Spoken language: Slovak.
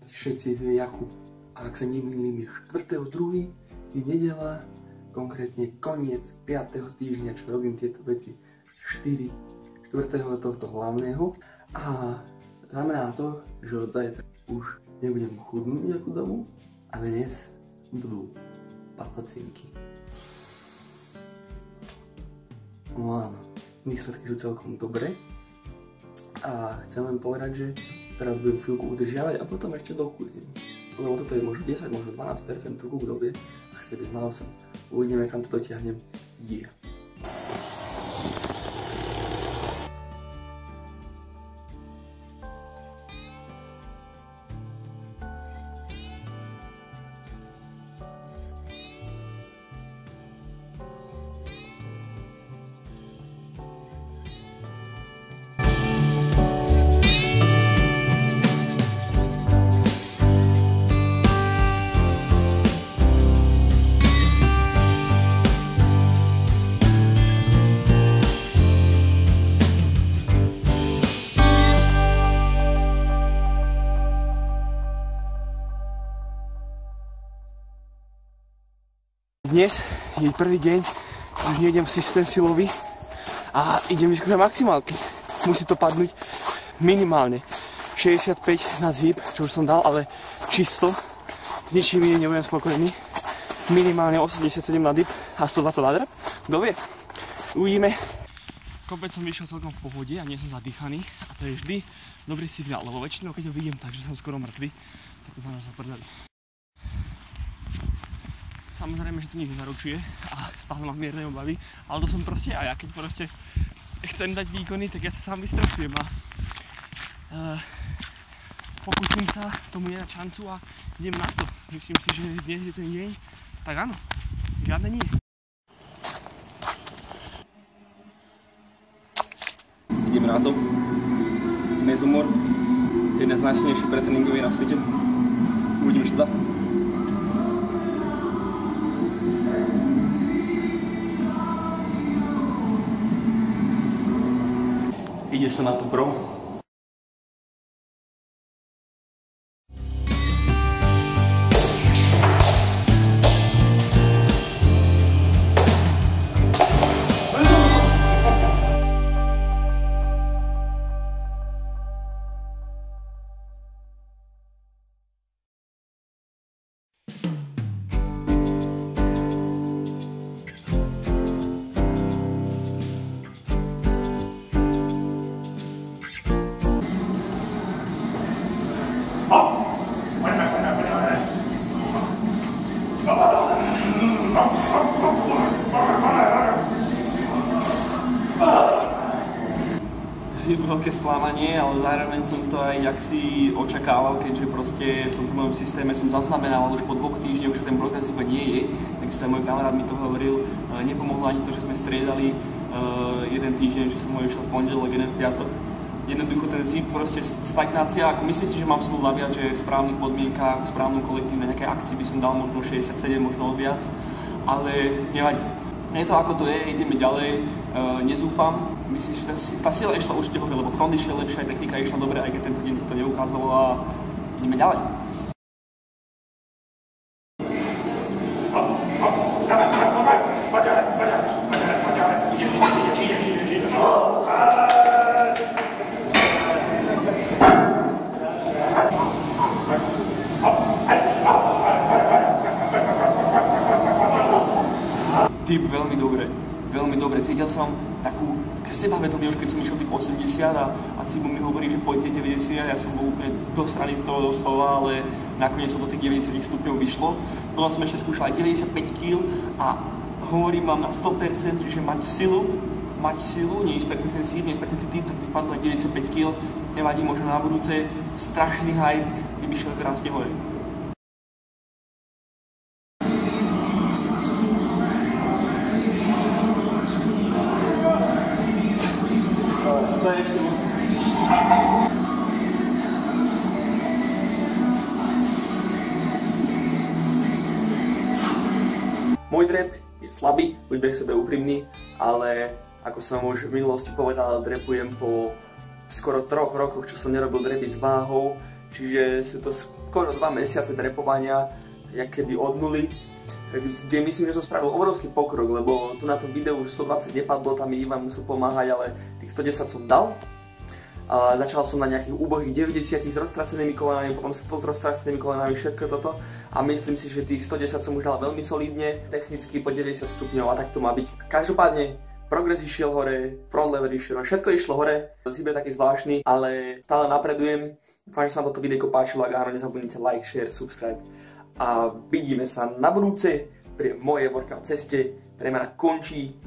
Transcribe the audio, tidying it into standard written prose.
Všetci vie Jakub. A ak sa nemýlim, je 4.2. je nedeľa, konkrétne koniec 5. týždňa, čo robím tieto veci 4. tohto hlavného. A znamená to, že od zajtra už nebudem chudnúť nejakú dobu, ale dnes budú palacinky. No áno, výsledky sú celkom dobré. A chcem len povedať, že teraz budem chvíľku udržiavať a potom ešte dochudnem. Lebo toto je možno 10, možno 12% tuku, kto vie a chce byť na 8. Uvidíme, kam to dotiahnem. Dnes je prvý deň, už nejdem v systém silový a idem vyskúšať maximálky. Musí to padnúť minimálne 65 na zhyb, čo už som dal, ale čisto, s ničím iným nebudem spokojný. Minimálne 87 na dip a 120 na drep. Kto vie? Uvidíme. Kopec som vyšiel celkom v pohode a nie som zadýchaný a to je vždy dobrý signál, lebo väčšinou keď ho vidím tak, že som skoro mŕtvy, tak to znamená, že sa prdeli. Samozrejme, že to nič nezaručuje a stále mám mierne obavy, ale to som proste a ja keď proste chcem dať výkony, tak ja sa sám vystresujem a pokúsim sa tomu nedať šancu a idem na to. Myslím si, že dnes je ten deň, tak áno, žiadne nie. Idem na to. Mesomorph, jedna z najsilnejších pretréningových na svete. Uvidíme, čo to dá. Ide sa na to, bro. Je veľké sklamanie, ale zároveň som to aj jaksi očakával, keďže proste v tomto mojom systéme som zaznamenal už po 2 týždňoch, že ten progres iba nie je. Takisto aj môj kamarát mi to hovoril. Nepomohlo ani to, že sme striedali jeden týždeň, že som ho išiel v pondelok, jeden v piatok. Jednoducho ten zip, proste stagnácia, ako myslím si, že mám silu naviac, že v správnych podmienkách, v správnom kolektíve, nejakej akcii by som dal možno 67, možno viac, ale nevadí. Nie to ako to je, ideme ďalej, nezúfam. Myslím, že tá sila išla určite hore, lebo front išiel lepšie, aj technika išla dobre, aj keď tento deň sa to neukázalo a ideme ďalej. Typ veľmi dobre, cítil som takú sebavedomie už keď som išiel tých 80 a Cibo mi hovorí, že poďte 90, ja som bol úplne do strany z toho doslova, ale nakoniec som do tých 90 stupňov vyšlo. Potom som ešte skúšal aj 95 kg a hovorím vám na 100%, že mať silu, nie ísť pekný ten sír, nie ísť pekný ten typ, tak mi padlo aj 95 kg, nevadí, možno na budúce, strašný hype, kdyby šiel krásne hore. Môj drep je slabý, buďme k sebe úprimný, ale ako som už v minulosti povedal, drepujem po skoro 3 rokoch, čo som nerobil drepy s váhou, čiže sú to skoro 2 mesiace drepovania, jak keby od nuly, kde myslím, že som spravil obrovský pokrok, lebo tu na tom videu už 120 nepadlo, tam mi Ivan musel pomáhať, ale tých 110 som dal. A začal som na nejakých úbohých 90 s roztrasenými kolenami, potom 100 s roztrasenými kolenami, všetko toto. A myslím si, že tých 110 som už dal veľmi solidne, technicky po 90 stupňov a tak to má byť. Každopádne, progres išiel hore, front lever išiel hore, všetko išlo hore, zhyb je taký zvláštny, ale stále napredujem. Dúfam, že sa vám toto videjko páčilo, ak áno, nezabudnite like, share, subscribe. A vidíme sa na budúce pri mojej workout ceste, ktorá končí